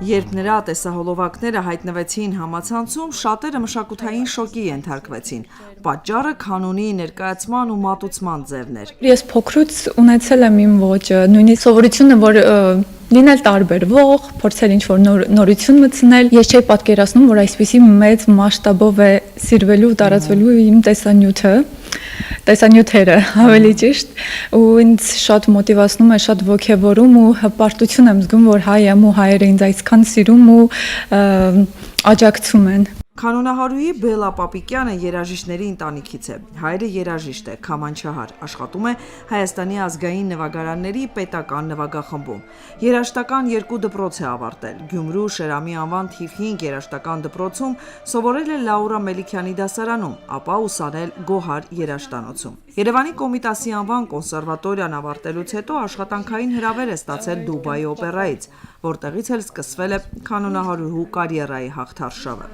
Երբ նրա տեսահոլովակները հայտնվեցին համացանցում, շատերը մշակութային շոկի ենթարկվեցին։ Պատճառը կանոնի ներկայացման ու մատուցման ձևն էր։ Ես փոքրուց ունեցել եմ իմ ոճը, նույնիսկ սովորությունը, որ լինել տարբերվող, փորձել ինչ-որ նորություն մտցնել։ Ես չէի պատկերացնում, որ այսպիսի մեծ մասշտաբով է սիրվելու ու տարածվելու իմ տեսանյութերը, ավելի ճիշտ, ու ինձ շատ մոտիվացնում է, շատ ոգևորում ու հպարտություն եմ զգում, որ հայ եմ ու հայերը ինձ այսքան սիրում ու աջակցում են։ Կանոնահարուհի Բելլա Պապիկյանը երաժիշտների ընտանիքից է։ Հայրը երաժիշտ է, քամանչահար, աշխատում է Հայաստանի ազգային նվագարանների պետական նվագախմբում։ Երաժշտական 2 դպրոց է ավարտել։ Գյումրու Շերամի անվան թիվ 5 երաժշտական դպրոցում սովորել է Լաուրա Մելիքյանի դասարանում, ապա ուսանել Գոհար երաժշտանոցում։ Երևանի Կոմիտասի անվան կոնսերվատորիան ավարտելուց հետո աշխատանքային հրավեր է ստացել Դուբայի օպերայից, որտեղից էլ սկսվել է կանոնահարուհու կարիերայի հաղթարշավը։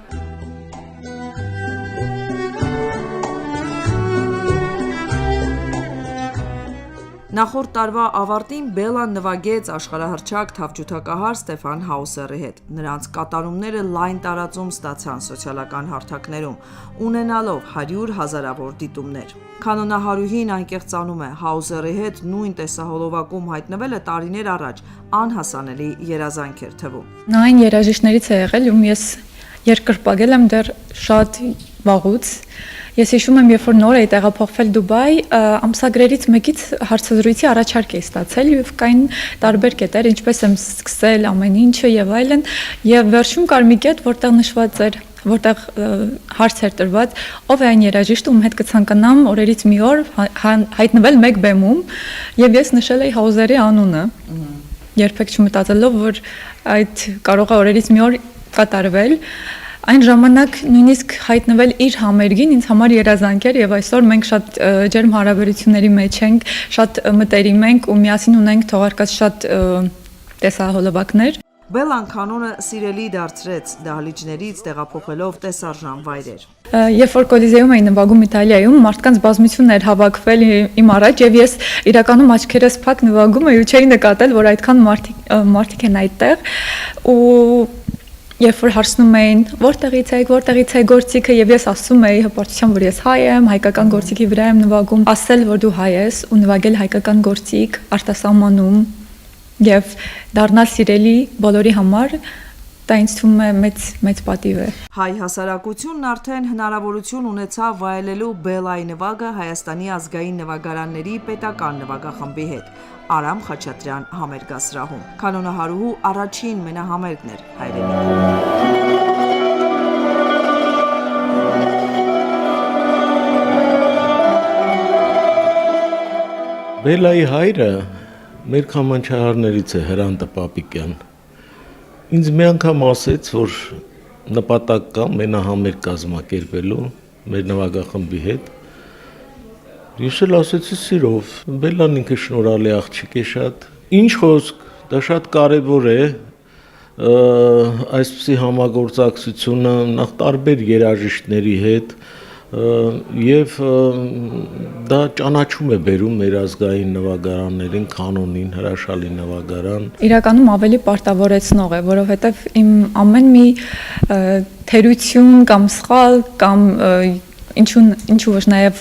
Նախորդ տարվա ավարտին Բելլան նվագեց աշխարհահռչակ թավջութակահար Ստեֆան Հաուսերի հետ։ Նրանց կատարումները լայն տարածում ստացան սոցիալական հարթակներում, ունենալով 100 հազարավոր դիտումներ։ Կանոնահարուհին անկեղծանում է, Հաուսերի հետ նույն տեսահոլովակում հայտնվելը տարիներ առաջ անհասանելի երազանք էր թվում։ Նա այն երաժիշտներից է եղել, ում ես երկրպագել եմ դեռ շատ վաղուց։ Ես հիշում եմ, երբ որ նոր էի տեղափոխվել Դուբայ, ամսագրերից մեկից հարցազրույցի առաջարկ էի ստացել եւ կային տարբեր կետեր, ինչպես եմ սկսել ամեն ինչը եւ այլն, եւ վերջում կար մի կետ, որտեղ նշված էր, որտեղ հարց էր տրված, ով է այն երաժիշտը, ում հետ կցանկանամ օրերից մի օր հայտնվել մեկ բեմում, եւ ես նշել էի Հաուզերի անունը։ Երբեք չմտածելով, որ այդ կարող է օրերից մի օր կատարվել։ Այն ժամանակ նույնիսկ հայտնվել իր համերգին ինձ համար երազանք էր եւ այսօր մենք շատ ջերմ հարաբերությունների մեջ ենք, շատ մտերիմ ենք ու միասին ունենք թողարկած շատ տեսահոլովակներ։ Բելլան կանոնը սիրելի դարձրեց, դահլիճներից տեղափոխելով տեսարժան վայրեր։ Երբ որ Կոլիզեում էի նվագում Իտալիայում, մարդկանց բազմությունն էր հավաքվել իմ առաջ եւ ես իրականում աչքերս փակ նվագում էի ու չէի նկատել, որ այդքան մարդիկ են այդտեղ ու երբ որ հարցնում էին որտեղից եք գործիքը եւ ես ասում էի հպարտությամբ որ ես հայ եմ, հայկական գործիքի վրա եմ նվագում, ասել որ դու հայ ես ու նվագել հայկական գործիք արտասահմանում եւ դառնալ սիրելի բոլորի համար, դա ինձ թվում է մեծ պատիվ է։ Հայ հասարակությունն արդեն հնարավորություն ունեցավ վայելելու Բելլայի նվագը Հայաստանի ազգային նվագարանների պետական նվագախմբի հետ։ Արամ Խաչատրյան համերգասրահում։ Կանոնահարուհու առաջին մենահամերգն էր հայրենիքում։ Բելլայի հայրը մեր քամանչահարներից է Հրանտը Պապիկյան։ Ինձ մի անգամ ասեց, որ նպատակ կա մենահամերգ կազմակերպելու մեր նվագախմբի հետ։ Ես էլ ասեցի սիրով, Բելլան ինքը շնորհալի աղջիկ է շատ։ Ինչ խոսք, դա շատ կարևոր է այսպիսի համագործակցությունը նախ տարբեր երաժիշտների հետ եւ դա ճանաչում է բերում մեր ազգային նվագարաններին, կանոնին, հրաշալի նվագարան։ Իրականում ավելի պարտավորեցնող է, որովհետեւ իմ ամեն մի թերություն կամ սխալ կամ ինչու ոչ նաև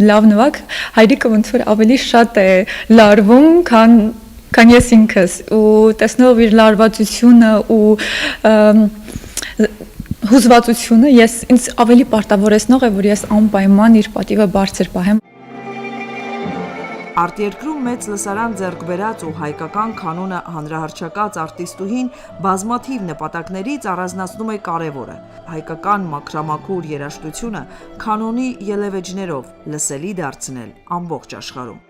լավ նվագ հայրիկը ոնց որ ավելի շատ է լարվում, քան ես ինքս ու տեսնելով իր լարվածությունը ու հուզվածությունը ինձ ավելի պարտավորեցնող է, որ ես անպայման իր պատիվը բարձր պահեմ։ Արտերկրում մեծ լսարան ձեռք բերած ու հայկական կանոնը հանրահռչակած արտիստուհին բազմաթիվ նպատակներից առանձնացնում է կարևորը՝ հայկական մաքրամաքուր երաժշտությունը կանոնի ելևէջներով լսելի դարձնել ամբողջ աշխարհում։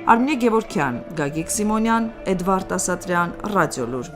Արմինե Գևորգյան, Գագիկ Սիմոնյան, Էդվարդ Ասատրյան, Ռադիոլուր։